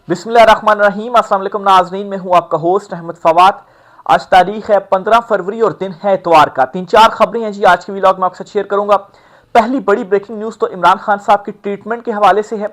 बिस्मिल्लाहिर्रहमानिर्रहीम। अस्सलाम वालेकुम नाज़रीन, मैं हूं आपका होस्ट अहमद फवाद। आज तारीख है 15 फरवरी और दिन है इतवार का। 3-4 खबरें हैं जी आज के व्लॉग में आपके साथ शेयर करूंगा। पहली बड़ी ब्रेकिंग न्यूज़ तो इमरान खान साहब की ट्रीटमेंट के हवाले से है।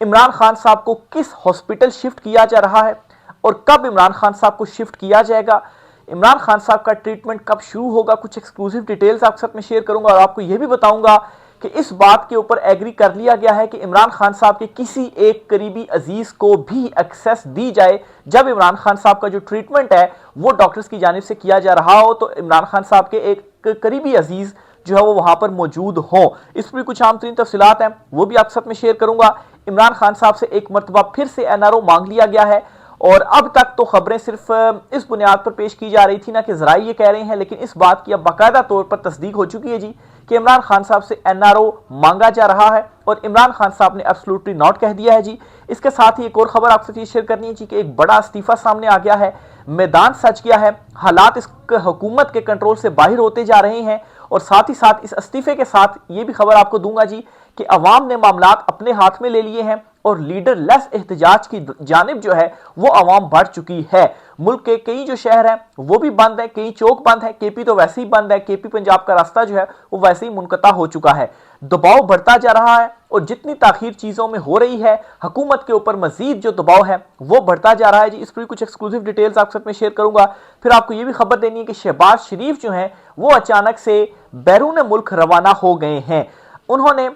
इमरान खान साहब को किस हॉस्पिटल शिफ्ट किया जा रहा है और कब इमरान खान साहब को शिफ्ट किया जाएगा, इमरान खान साहब का ट्रीटमेंट कब शुरू होगा, कुछ एक्सक्लूसिव डिटेल्स आपके साथ में शेयर करूंगा। और आपको यह भी बताऊंगा कि इस बात के ऊपर एग्री कर लिया गया है कि इमरान खान साहब के किसी एक करीबी अजीज को भी एक्सेस दी जाए जब इमरान खान साहब का जो ट्रीटमेंट है वो डॉक्टर्स की जानिब से किया जा रहा हो, तो इमरान खान साहब के एक करीबी अजीज जो है वो वहां पर मौजूद हो। इस पर कुछ आम तरीन तफसीलात हैं, वो भी आपके साथ में शेयर करूंगा। इमरान खान साहब से एक मरतबा फिर से एनआरओ मांग लिया गया है और अब तक तो खबरें सिर्फ इस बुनियाद पर पेश की जा रही थी ना कि जराई ये कह रहे हैं, लेकिन इस बात की अब बाकायदा तौर पर तस्दीक हो चुकी है जी कि इमरान खान साहब से एनआरओ मांगा जा रहा है और इमरान खान साहब ने एब्सोल्युटली नॉट कह दिया है जी। इसके साथ ही एक और खबर आपसे शेयर करनी है जी कि एक बड़ा इस्तीफा सामने आ गया है, मैदान सच गया है, हालात इस हुकूमत के कंट्रोल से बाहर होते जा रहे हैं। और साथ ही साथ इस इस्तीफे के साथ ये भी खबर आपको दूंगा जी कि अवाम ने मामलात अपने हाथ में ले लिए हैं और लीडर लेस एहतजाज की जानिब जो है वो अवाम बढ़ चुकी है। मुल्क के कई जो शहर हैं वो भी बंद है, कई चौक बंद है, केपी तो वैसे ही बंद है, केपी पंजाब का रास्ता जो है वो वैसे ही मुनक़ता हो चुका है। दबाव बढ़ता जा रहा है और जितनी ताखीर चीजों में हो रही है हुकूमत के ऊपर मजीद जो दबाव है वो बढ़ता जा रहा है जी। इस पर कुछ एक्सक्लूसिव डिटेल्स आपके साथ में शेयर करूंगा। फिर आपको ये भी खबर देनी है कि शहबाज शरीफ जो है वो अचानक से बैरून मुल्क रवाना हो गए हैं। उन्होंने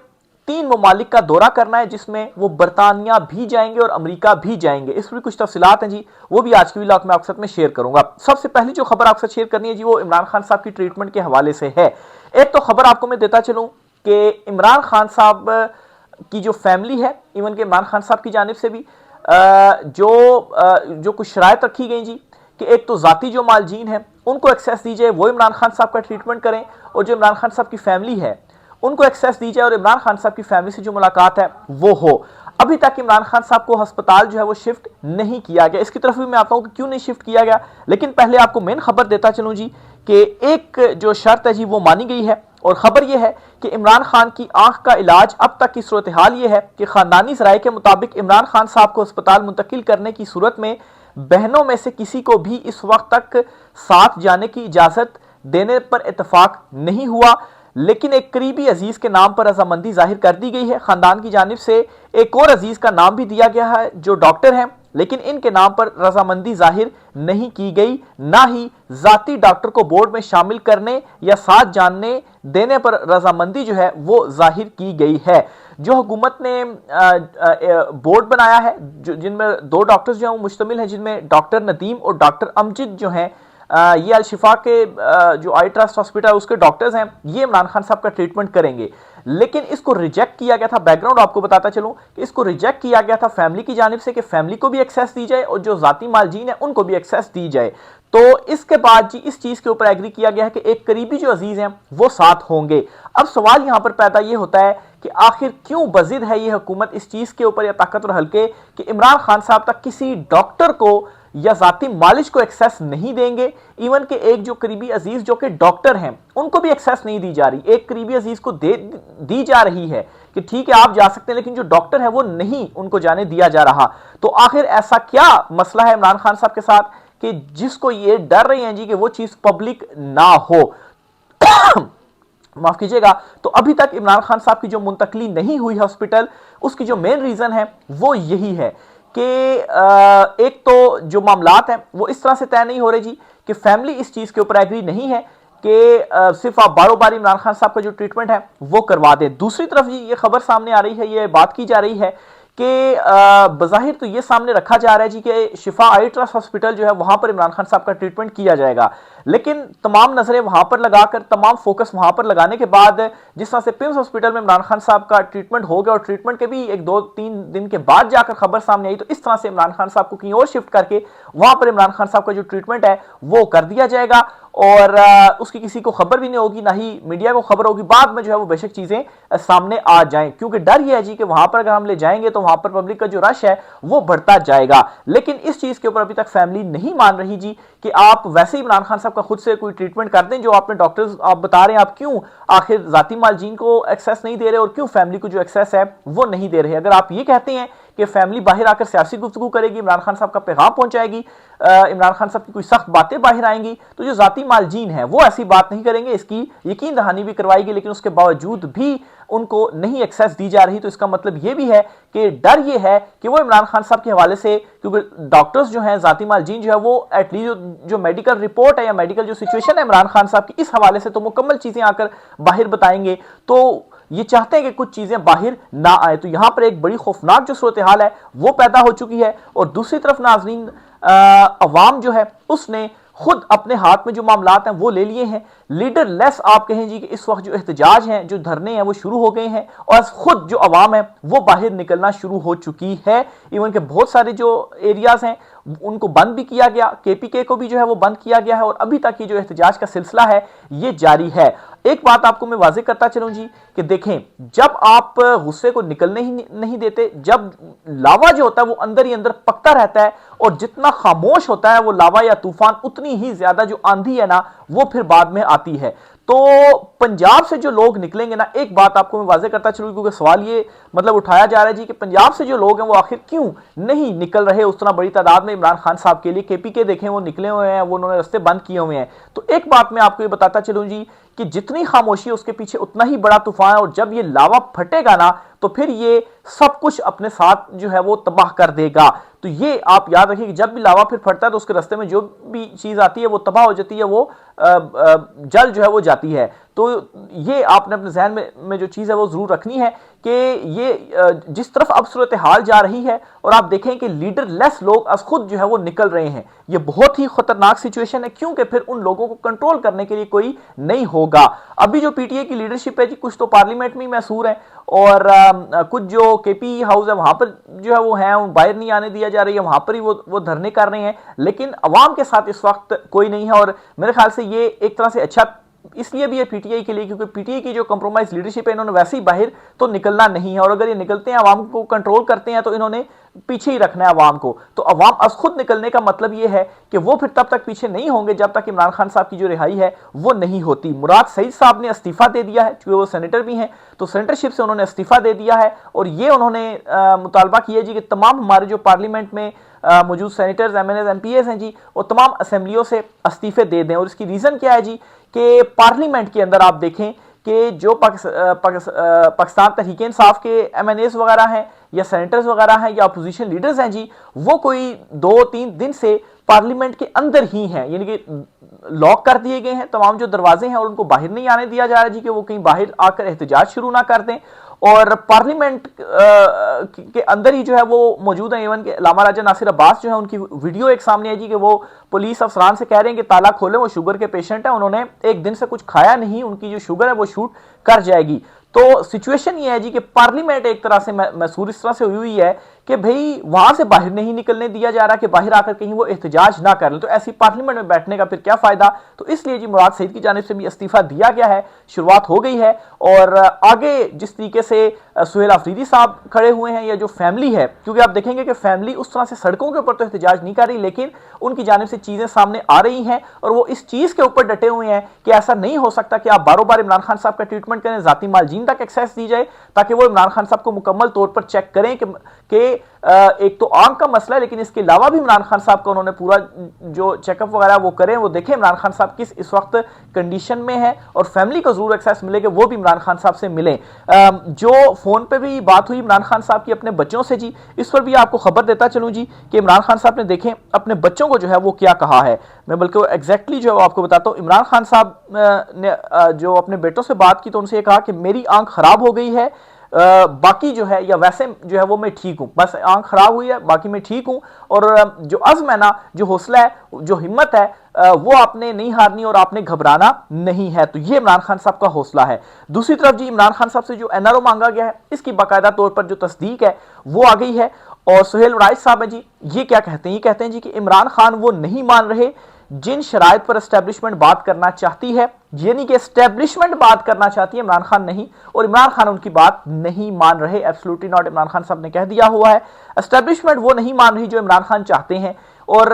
3 ममालिक का दौरा करना है जिसमें वो बरतानिया भी जाएंगे और अमेरिका भी जाएंगे। इस पर कुछ तफसीलात हैं जी, वो भी आज के व्लॉग में आपके साथ में शेयर करूंगा। सबसे पहली जो खबर आपके साथ शेयर करनी है जी वो इमरान खान साहब की ट्रीटमेंट के हवाले से है। एक तो खबर आपको मैं देता चलूं कि इमरान खान साहब की जो फैमिली है, इवन के इमरान खान साहब की जानिब से भी जो कुछ शराइत रखी गई जी कि एक तो जाती जो मालजीन है उनको एक्सेस दी जाए, वो इमरान खान साहब का ट्रीटमेंट करें, और जो इमरान खान साहब की फैमिली है उनको एक्सेस दी जाए और इमरान खान साहब की फैमिली से जो मुलाकात है वो हो। अभी तक इमरान खान साहब को अस्पताल जो है वो शिफ्ट नहीं किया गया। इसकी तरफ भी मैं आता हूं कि क्यों नहीं शिफ्ट किया गया, लेकिन पहले आपको मेन खबर देता चलूं जी कि एक जो शर्त है जी वो मानी गई है और खबर यह है कि इमरान खान की आंख का इलाज अब तक की सूरत हाल ये है कि खानदानी ज़राए के मुताबिक इमरान खान साहब को अस्पताल मुंतकिल करने की सूरत में बहनों में से किसी को भी इस वक्त तक साथ जाने की इजाजत देने पर इतफाक नहीं हुआ, लेकिन एक करीबी अजीज के नाम पर रजामंदी जाहिर कर दी गई है। खानदान की जानिब से एक और अजीज का नाम भी दिया गया है जो डॉक्टर हैं, लेकिन इनके नाम पर रजामंदी जाहिर नहीं की गई, ना ही जाती डॉक्टर को बोर्ड में शामिल करने या साथ जानने देने पर रजामंदी जो है वो जाहिर की गई है। जो हुकूमत ने बोर्ड बनाया है जिनमें 2 डॉक्टर्स जो हैं वो मुश्तमिल हैं, जिनमें डॉक्टर नदीम और डॉक्टर अमजद जो हैं ये अल शिफा के जो आई ट्रस्ट हॉस्पिटल उसके डॉक्टर्स हैं, ये इमरान खान साहब का ट्रीटमेंट करेंगे। लेकिन इसको रिजेक्ट किया गया था, बैकग्राउंड आपको बताता चलूं कि इसको रिजेक्ट किया गया था फैमिली की जानिब से कि फैमिली को भी एक्सेस दी जाए और जो जाती मालजीन है उनको भी एक्सेस दी जाए। तो इसके बाद जी इस चीज के ऊपर एग्री किया गया है कि एक करीबी जो अजीज हैं वो साथ होंगे। अब सवाल यहां पर पैदा ये होता है कि आखिर क्यों बजिद है ये हुकूमत इस चीज के ऊपर या ताकतवर हल्के कि इमरान खान साहब तक किसी डॉक्टर को या जाती मालिश को एक्सेस नहीं देंगे। इवन के एक जो करीबी अजीज जो कि डॉक्टर हैं उनको भी एक्सेस नहीं दी जा रही, एक करीबी अजीज को दी जा रही है कि ठीक है आप जा सकते हैं, लेकिन जो डॉक्टर है वो नहीं उनको जाने दिया जा रहा। तो आखिर ऐसा क्या मसला है इमरान खान साहब के साथ कि जिसको ये डर रहे हैं जी कि वो चीज पब्लिक ना हो माफ कीजिएगा। तो अभी तक इमरान खान साहब की जो मुंतकली नहीं हुई हॉस्पिटल, उसकी जो मेन रीजन है वो यही है कि एक तो जो मामलात हैं वो इस तरह से तय नहीं हो रहे जी कि फैमिली इस चीज के ऊपर एग्री नहीं है कि सिर्फ आप बारो बार इमरान खान साहब का जो ट्रीटमेंट है वो करवा दें। दूसरी तरफ जी ये खबर सामने आ रही है, ये बात की जा रही है कि बज़ाहिर तो ये सामने रखा जा रहा है जी कि शिफा आई ट्रस्ट हॉस्पिटल जो है वहां पर इमरान खान साहब का ट्रीटमेंट किया जाएगा, लेकिन तमाम नजरें वहां पर लगाकर तमाम फोकस वहां पर लगाने के बाद जिस तरह से पिम्स हॉस्पिटल में इमरान खान साहब का ट्रीटमेंट हो गया और ट्रीटमेंट के भी 1-2-3 दिन के बाद जाकर खबर सामने आई, तो इस तरह से इमरान खान साहब को कहीं और शिफ्ट करके वहां पर इमरान खान साहब का जो ट्रीटमेंट है वो कर दिया जाएगा और उसकी किसी को खबर भी नहीं होगी, ना ही मीडिया को खबर होगी। बाद में जो है वो बेशक चीजें सामने आ जाएं, क्योंकि डर यह है जी कि वहां पर अगर हम ले जाएंगे तो वहां पर पब्लिक का जो रश है वो बढ़ता जाएगा। लेकिन इस चीज के ऊपर अभी तक फैमिली नहीं मान रही जी कि आप वैसे ही इमरान खान साहब का खुद से कोई ट्रीटमेंट कर दें जो आपने डॉक्टर्स आप बता रहे हैं, आप क्यों आखिर जाती मालजीन को एक्सेस नहीं दे रहे और क्यों फैमिली को जो एक्सेस है वो नहीं दे रहे। अगर आप ये कहते हैं कि फैमिली बाहर आकर सियासी गुफ्तगू करेगी, इमरान खान साहब का पैगाम पहुंचाएगी, इमरान खान साहब की कोई सख्त बातें बाहर आएंगी, तो जो जाती मालजीन है वो ऐसी बात नहीं करेंगे, इसकी यकीन दहानी भी करवाएगी, लेकिन उसके बावजूद भी उनको नहीं एक्सेस दी जा रही। तो इसका मतलब ये भी है कि डर ये है कि वो इमरान खान साहब के हवाले से, क्योंकि डॉक्टर्स जो हैं, जाती मालजीन जो है, वो एटलीस्ट जो मेडिकल रिपोर्ट है या मेडिकल जो सिचुएशन है इमरान खान साहब की, इस हवाले से तो मुकम्मल चीजें आकर बाहर बताएंगे। तो ये चाहते हैं कि कुछ चीजें बाहर ना आए। तो यहां पर एक बड़ी खौफनाक जो सूरत हाल है वो पैदा हो चुकी है। और दूसरी तरफ नाजरीन, अवाम जो है उसने खुद अपने हाथ में जो मामलात हैं वो ले लिए हैं। लीडर लेस आप कहें जी कि इस वक्त जो एहतजाज हैं, जो धरने हैं, वो शुरू हो गए हैं और खुद जो अवाम है वो बाहर निकलना शुरू हो चुकी है। इवन के बहुत सारे जो एरियाज हैं उनको बंद भी किया गया, केपीके को भी जो है वो बंद किया गया है और अभी तक ये जो एहतजाज का सिलसिला है ये जारी है। एक बात आपको मैं वाज़ेह करता चलूं जी कि देखें, जब आप गुस्से को निकलने ही नहीं देते, जब लावा जो होता है वो अंदर ही अंदर पकता रहता है और जितना खामोश होता है वो लावा या तूफान, उतनी ही ज्यादा जो आंधी है ना वो फिर बाद में आती है। तो पंजाब से जो लोग निकलेंगे ना, एक बात आपको मैं वाज़ेह करता चलूं, क्योंकि सवाल ये मतलब उठाया जा रहा है जी कि पंजाब से जो लोग हैं वो आखिर क्यों नहीं निकल रहे उतना बड़ी तादाद में इमरान खान साहब के लिए। केपीके देखें वो निकले हुए हैं, वो उन्होंने रास्ते बंद किए हुए हैं। तो एक बात मैं आपको ये बताता चलूं जी कि जितनी खामोशी है उसके पीछे उतना ही बड़ा तूफान है और जब ये लावा फटेगा ना तो फिर ये सब कुछ अपने साथ जो है वो तबाह कर देगा। तो ये आप याद रखिए कि जब भी लावा फिर फटता है तो उसके रास्ते में जो भी चीज आती है वो तबाह हो जाती है, वो जल जो है वो जाती है। तो ये आपने अपने जहन में जो चीज है वो जरूर रखनी है कि ये जिस तरफ अब सूरत हाल जा रही है और आप देखें कि लीडर लेस लोग आज खुद जो है वो निकल रहे हैं, ये बहुत ही खतरनाक सिचुएशन है, क्योंकि फिर उन लोगों को कंट्रोल करने के लिए कोई नहीं होगा। अभी जो पीटीआई की लीडरशिप है जी, कुछ तो पार्लियामेंट में मैसूर है और कुछ जो केपी हाउस है वहां पर जो है वो है, बाहर नहीं आने दिया जा रही है, वहां पर ही वो धरने कर रहे हैं, लेकिन अवाम के साथ इस वक्त कोई नहीं है। और मेरे ख्याल से ये एक तरह से अच्छा इसलिए भी है पीटीआई के लिए, क्योंकि पीटीआई की जो कंप्रोमाइज लीडरशिप है, इन्होंने वैसे ही बाहर तो निकलना नहीं है और अगर ये निकलते हैं अवाम को कंट्रोल करते हैं तो इन्होंने पीछे ही रखना है अवाम को। तो अवाम अब खुद निकलने का मतलब ये है कि वो फिर तब तक पीछे नहीं होंगे जब तक इमरान खान साहब की जो रिहाई है वो नहीं होती। मुराद सईद साहब ने इस्तीफा दे दिया है, क्योंकि वो सेनेटर भी हैं, तो सेनेटरशिप से उन्होंने इस्तीफा दे दिया है और ये उन्होंने मुतालबा किया जी कि तमाम हमारे जो पार्लियामेंट में मौजूद सेनेटर्स, एमएनएस, एमपीएस हैं जी, वो तमाम असेंबलियों से इस्तीफे दे दें। और इसकी रीजन क्या है जी कि पार्लियामेंट के अंदर आप देखें कि जो पाकिस्तान तहरीक इंसाफ के एमएनएस वगैरह हैं या सेनेटर्स वगैरह हैं या अपोजिशन लीडर्स हैं जी, वो कोई 2-3 दिन से पार्लियामेंट के अंदर ही हैं, यानी कि लॉक कर दिए गए हैं तमाम जो दरवाजे हैं और उनको बाहर नहीं आने दिया जा रहा जी कि वो कहीं बाहर आकर एहतजाज शुरू ना कर दें। और पार्लियामेंट के अंदर ही जो है वो मौजूद है। इवन के लामा राजा नासिर अब्बास जो है उनकी वीडियो एक सामने है जी कि वो पुलिस अफसरान से कह रहे हैं कि ताला खोलें, वो शुगर के पेशेंट है, उन्होंने एक दिन से कुछ खाया नहीं, उनकी जो शुगर है वो शूट कर जाएगी। तो सिचुएशन ये है जी कि पार्लियामेंट एक तरह से मैसूर इस तरह से हुई है कि भाई वहां से बाहर नहीं निकलने दिया जा रहा कि बाहर आकर कहीं वो एहतजाज ना कर ले, तो ऐसी पार्लियामेंट में बैठने का फिर क्या फायदा। तो इसलिए जी मुराद सईद की जानिब से भी इस्तीफा दिया गया है, शुरुआत हो गई है। और आगे जिस तरीके से सुहेल अफरीदी साहब खड़े हुए हैं या जो फैमिली है, क्योंकि आप देखेंगे कि फैमिली उस तरह से सड़कों के ऊपर तो एहतजाज नहीं कर रही, लेकिन उनकी जानिब से चीजें सामने आ रही हैं और वो इस चीज के ऊपर डटे हुए हैं कि ऐसा नहीं हो सकता कि आप बारों बार इमरान खान साहब का ट्रीटमेंट करें, जाती मालजीन तक एक्सेस दी जाए ताकि वो इमरान खान साहब को मुकम्मल तौर पर चेक करें कि एक तो आंख का मसला है, लेकिन इसके अलावा भी इमरान खान साहब का उन्होंने पूरा जो चेकअप वगैरह वो करें, वो देखें इमरान खान साहब किस इस वक्त कंडीशन में है और फैमिली को जरूर एक्सेस मिले कि वो भी इमरान खान साहब से मिले। जो फोन पे भी बात हुई इमरान खान साहब की अपने बच्चों से जी, इस पर भी आपको खबर देता चलूं जी कि इमरान खान साहब ने देखें अपने बच्चों को जो है वो क्या कहा है। मैं बल्कि एग्जैक्टली जो है आपको बताता हूँ। इमरान खान साहब ने जो अपने बेटों से बात की तो उनसे ये कहा कि मेरी आंख खराब हो गई है, बाकी जो है या वैसे जो है वो मैं ठीक हूं, बस आंख खराब हुई है, बाकी मैं ठीक हूं। और जो अज़्म है ना, जो हौसला है, जो हिम्मत है, वो आपने नहीं हारनी और आपने घबराना नहीं है। तो ये इमरान खान साहब का हौसला है। दूसरी तरफ जी इमरान खान साहब से जो एनआरओ मांगा गया है, इसकी बाकायदा तौर पर जो तस्दीक है वो आ गई है। और सुहेल राइस साहब है जी, ये क्या कहते हैं, ये कहते हैं जी कि इमरान खान वो नहीं मान रहे जिन शराइत पर एस्टेब्लिशमेंट बात करना चाहती है, यानी कि एस्टेब्लिशमेंट बात करना चाहती है, इमरान खान नहीं, और इमरान खान उनकी बात नहीं मान रहे। एब्सोल्युटली नॉट, इमरान खान साहब ने कह दिया हुआ है एस्टेब्लिशमेंट वो नहीं मान रही जो इमरान खान चाहते हैं। और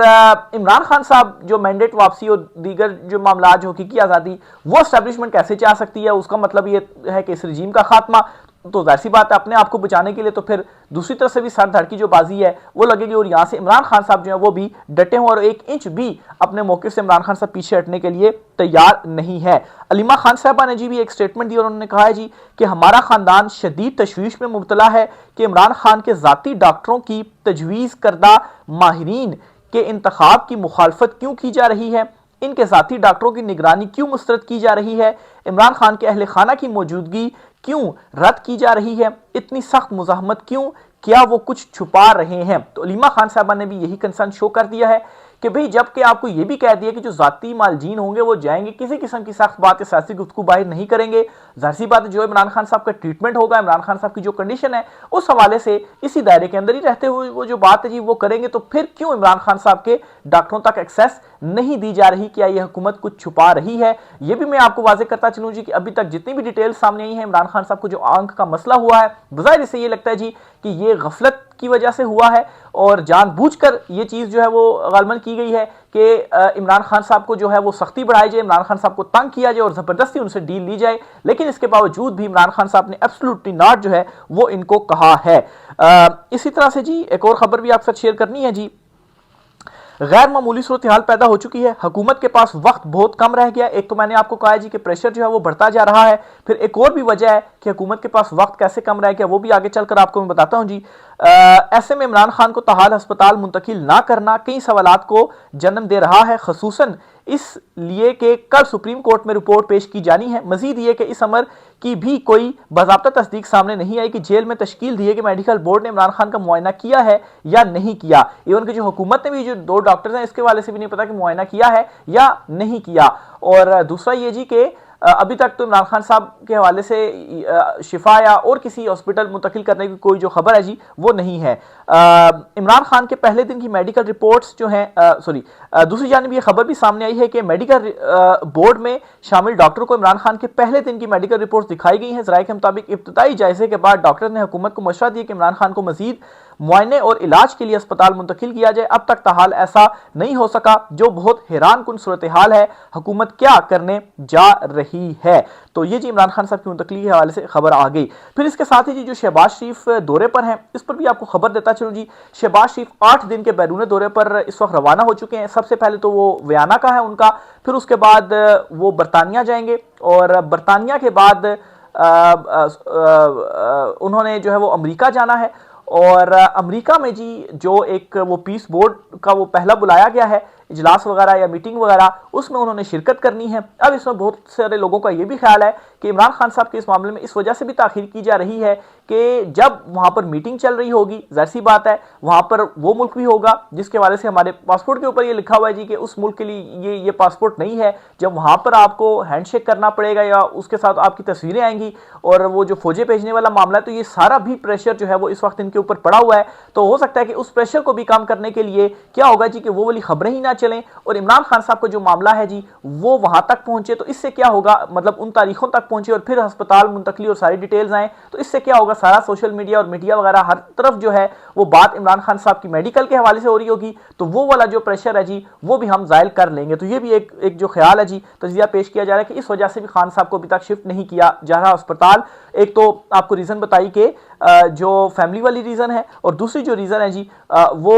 इमरान खान साहब जो मैंडेट वापसी और दीगर जो मामला जो हकीकी आज़ादी, वो एस्टेब्लिशमेंट कैसे चाह सकती है, उसका मतलब ये है कि इस रजीम का खात्मा। तो जाहिर सी बात है अपने आप को बचाने के लिए तो फिर दूसरी तरफ से भी सर धड़ की जो बाजी है वो लगेगी, और यहां से इमरान खान साहब जो है वो भी डटे हुए और 1 इंच भी अपने मौके से इमरान खान साहब पीछे हटने के लिए तैयार नहीं है। अलीमा खान साहबा ने जी भी एक स्टेटमेंट दी और उन्होंने कहा है जी कि हमारा खानदान शदीद तशवीश में मुब्तला है कि इमरान खान के जाती डॉक्टरों की तजवीज़ करदा माहिरीन के इंतखाब की मुखालफत क्यों की जा रही है, इनके साथी डॉक्टरों की निगरानी क्यों मुस्तरद की जा रही है, इमरान खान के अहले खाना की मौजूदगी क्यों रद्द की जा रही है, इतनी सख्त मुज़ाहमत क्यों, क्या वो कुछ छुपा रहे हैं। तो अलीमा खान साहबा ने भी यही कंसर्न शो कर दिया है कि भाई जबकि आपको ये भी कह दिया कि जो जाती मालजीन होंगे वो जाएंगे, किसी किस्म की सख्त बात या सियासी गुफ्तगू बाहर नहीं करेंगे। जाहिर सी बात है जो इमरान खान साहब का ट्रीटमेंट होगा, इमरान खान साहब की जो कंडीशन है उस हवाले से इसी दायरे के अंदर ही रहते हुए वो जो बात है जी वो करेंगे। तो फिर क्यों इमरान खान साहब के डॉक्टरों तक एक्सेस नहीं दी जा रही, क्या यह हुकूमत कुछ छुपा रही है। यह भी मैं आपको वाजे करता चलूं जी कि अभी तक जितनी भी डिटेल सामने आई है इमरान खान साहब को जो आंख का मसला हुआ है, बजाय इससे ये लगता है जी कि ये गफलत की वजह से हुआ है और जानबूझकर ये चीज जो है वो गालमन की गई है कि इमरान खान साहब को जो है वो सख्ती बढ़ाई जाए, इमरान खान साहब को तंग किया जाए और जबरदस्ती उनसे डील ली जाए। लेकिन इसके बावजूद भी इमरान खान साहब ने एब्सोल्युटली नॉट जो है वो इनको कहा है। इसी तरह से जी एक और खबर भी आपके साथ शेयर करनी है जी। गैर मामूली सूरत हाल पैदा हो चुकी है, हुकूमत के पास वक्त बहुत कम रह गया। एक तो मैंने आपको कहा जी कि प्रेशर जो है वो बढ़ता जा रहा है, फिर एक और भी वजह है कि हुकूमत के पास वक्त कैसे कम रह गया वो भी आगे चलकर आपको मैं बताता हूं जी। ऐसे में इमरान खान को ताहाल अस्पताल मुंतकिल ना करना कई सवालात को जन्म दे रहा है, खसूसन इसलिए कि कल सुप्रीम कोर्ट में रिपोर्ट पेश की जानी है। मजीद ये कि इस अमर की भी कोई बाज़ाब्ता तस्दीक सामने नहीं आई कि जेल में तश्कील दी है कि मेडिकल बोर्ड ने इमरान खान का मुआयना किया है या नहीं किया। इवन कि जो हुकूमत ने भी जो 2 डॉक्टर्स हैं इसके वाले से भी नहीं पता कि मुआयना किया है या नहीं किया। और दूसरा ये जी कि अभी तक तो इमरान खान साहब के हवाले से शिफा या और किसी हॉस्पिटल मुंतकिल करने की कोई जो खबर है जी वो नहीं है। इमरान खान के पहले दिन की मेडिकल रिपोर्ट्स जो हैं दूसरी जानिब ये खबर भी सामने आई है कि मेडिकल बोर्ड में शामिल डॉक्टर को इमरान खान के पहले दिन की मेडिकल रिपोर्ट्स दिखाई गई हैं। ज़राए के मुताबिक इब्तदाई जायजे के बाद डॉक्टर ने हुकूमत को मशवरा दिया कि इमरान खान को मजीद मुआयने और इलाज के लिए अस्पताल मुंतकिल किया जाए। अब तक ताहाल ऐसा नहीं हो सका, जो बहुत हैरान कुन सूरत हाल है। हुकूमत क्या करने जा रही है। तो ये जी इमरान खान साहब की मुंतकली के हवाले से खबर आ गई। फिर इसके साथ ही जी जो शहबाज शरीफ दौरे पर हैं इस पर भी आपको खबर देता चलूं जी। शहबाज शरीफ 8 दिन के बैरून दौरे पर इस वक्त रवाना हो चुके हैं। सबसे पहले तो वो वियना का है उनका, फिर उसके बाद वो बरतानिया जाएंगे और बरतानिया के बाद उन्होंने जो है वो अमेरिका जाना है। और अमेरिका में जी जो एक वो पीस बोर्ड का वो पहला बुलाया गया है इजलास वगैरह या मीटिंग वगैरह, उसमें उन्होंने शिरकत करनी है। अब इसमें बहुत सारे लोगों का ये भी ख्याल है कि इमरान खान साहब के इस मामले में इस वजह से भी ताखीर की जा रही है कि जब वहां पर मीटिंग चल रही होगी, जाहिर सी बात है वहां पर वो मुल्क भी होगा जिसके हवाले से हमारे पासपोर्ट के ऊपर ये लिखा हुआ है जी कि उस मुल्क के लिए ये पासपोर्ट नहीं है। जब वहां पर आपको हैंडशेक करना पड़ेगा या उसके साथ आपकी तस्वीरें आएंगी और वो जो फौजें भेजने वाला मामला है, तो ये सारा भी प्रेशर जो है वो इस वक्त इनके ऊपर पड़ा हुआ है। तो हो सकता है कि उस प्रेशर को भी कम करने के लिए क्या होगा जी कि वो वाली खबरें ही ना चलें और इमरान खान साहब का जो मामला है जी वो वहां तक पहुंचे। तो इससे क्या होगा, मतलब उन तारीखों तक पहुंचे और फिर अस्पताल मुंतकली और सारी डिटेल्स आए, तो इससे क्या होगा, सारा सोशल मीडिया और मीडिया वगैरह हर तरफ जो है वो बात इमरान खान साहब की मेडिकल के हवाले से हो रही होगी। तो वो वाला जो प्रेशर है जी वो भी हम जायल कर लेंगे। तो ये भी एक जो ख्याल है जी तजिया पेश किया जा रहा है कि इस वजह से भी खान साहब को अभी तक शिफ्ट नहीं किया जा रहा अस्पताल। एक तो आपको रीजन बताई कि जो फैमिली वाली रीजन है और दूसरी जो रीजन है जी वो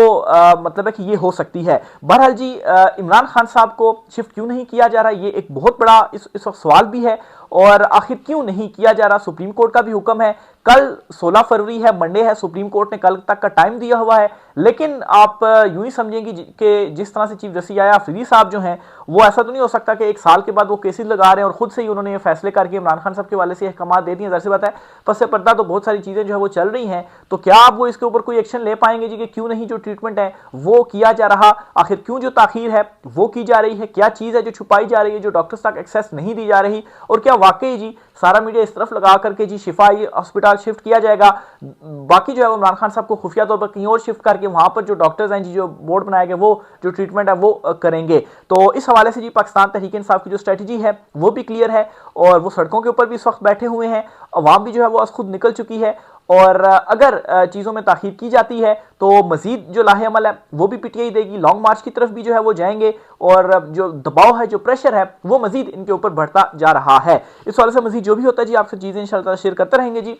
मतलब है कि ये हो सकती है। बहरहाल जी इमरान खान साहब को शिफ्ट क्यों नहीं किया जा रहा, ये एक बहुत बड़ा इस वक्त सवाल भी है। और आखिर क्यों नहीं किया जा रहा, सुप्रीम कोर्ट का भी हुक्म है, कल 16 फरवरी है, मंडे है, सुप्रीम कोर्ट ने कल तक का टाइम दिया हुआ है। लेकिन आप यूं ही समझेंगे कि जिस तरह से चीफ जस्टिस आया अफरीदी साहब जो हैं वो ऐसा तो नहीं हो सकता कि 1 साल के बाद वो केसेस लगा रहे हैं और खुद से ही उन्होंने ये फैसले करके इमरान खान साहब के वाले से अहकाम दे दिए। जैसे बात है पस से पर्दा तो बहुत सारी चीजें जो है वो चल रही हैं, तो क्या आप वो इसके ऊपर कोई एक्शन ले पाएंगे जी कि क्यों नहीं जो ट्रीटमेंट है वो किया जा रहा, आखिर क्यों जो ताखीर है वो की जा रही है, क्या चीज है जो छुपाई जा रही है, जो डॉक्टर्स तक एक्सेस नहीं दी जा रही, और क्या वाकई जी सारा मीडिया इस तरफ लगा करके जी शिफा हॉस्पिटल शिफ्ट किया जाएगा, बाकी जो है वो इमरान खान साहब को खुफिया तौर पर कहीं और शिफ्ट करके वहां पर जो डॉक्टर्स हैं जी जो बोर्ड बनाए गए वो जो ट्रीटमेंट है वो करेंगे। तो इस हवाले से जी पाकिस्तान तहरीक इंसाफ की जो स्ट्रेटजी है वो भी क्लियर है और वो सड़कों के ऊपर भी इस वक्त बैठे हुए हैं, अवाम भी जो है वो आज खुद निकल चुकी है। और अगर चीज़ों में ताखीर की जाती है तो मजीद जो लाहे अमल है वो भी पीटीआई देगी, लॉन्ग मार्च की तरफ भी जो है वो जाएंगे और जो दबाव है, जो प्रेशर है वो मजीद इनके ऊपर बढ़ता जा रहा है। इस वाले से मजीद जो भी होता है जी आपसे चीज़ें इंशाल्लाह शेयर करते रहेंगे जी।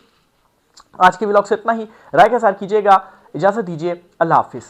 आज के व्लॉग से इतना ही, राय के साथ कीजिएगा, इजाजत दीजिए, अल्लाह हाफिज।